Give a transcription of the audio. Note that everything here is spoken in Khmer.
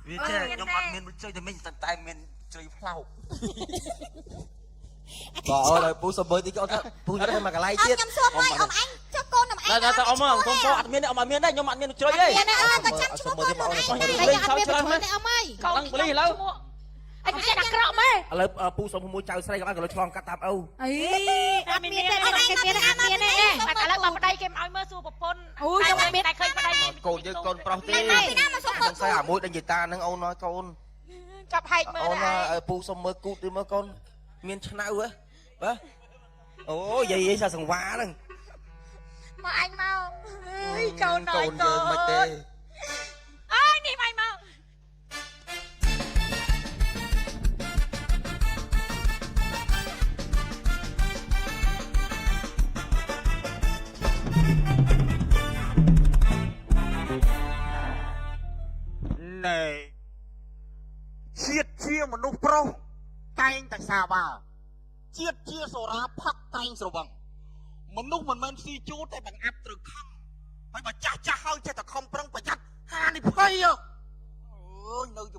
វាចេះខ្ញុំអត់មានជួយតែមិញតែមានជ្រៃផ្លោកបងអើយពូសុំមើលទីកូនពូទៅមកកន្លែងទៀតខ្ញុំសួរមួយអ៊ំអញចុះកូនអ៊ំអញតែអ៊ំមកកូនបងអត់មានដែរខ្ញុំអត់មានជ្រៃទេមានអើក៏ចាំឈ្មោះកូនអ៊ំអញតែអត់មានឈ្មោះទេអ៊ំអើយ កូនបលីឥឡូវអញចេះដាក់ក្រក់មើល ឥឡូវពូសុំមួយចៅស្រីក៏បានក៏ឆ្លងកាត់តាមអូអីអត់មានទេអត់គេមានអត់មានទេឥឡូវបើប្តីគេមកឲ្យមើលសួរប្រពន្ធអូយខ្ញុំអត់មានតែឃើញប្តីមានក ូនយើងកូនប្រុសទេខ្ញុំស្អីអាមួយដេញយីតាហ្នឹងអូនណយកូន ចាប់ហែកមើល អូនឲ្យពូសុំមើលគូតទៅមើលកូនមានឆ្នៅហ៎បាទអូយាយសាសង្វាហ្នឹង មកអញមកអើយកូនអើយកូនយើងមិនទេ អើយនេះមកមក ណែជាតិជាមនុស្សប្រុសតែងតែសាវ៉ាជាតិជាសូរ៉ាផឹកតែងស្រវឹងមនុស្សមិនមែនស៊ីជូរតែបង្អាប់ត្រូវខំហើយបើចាស់ហើយចេះតែខំប្រឹងប្រយ័ត្នហានិភ័យអើយនៅជ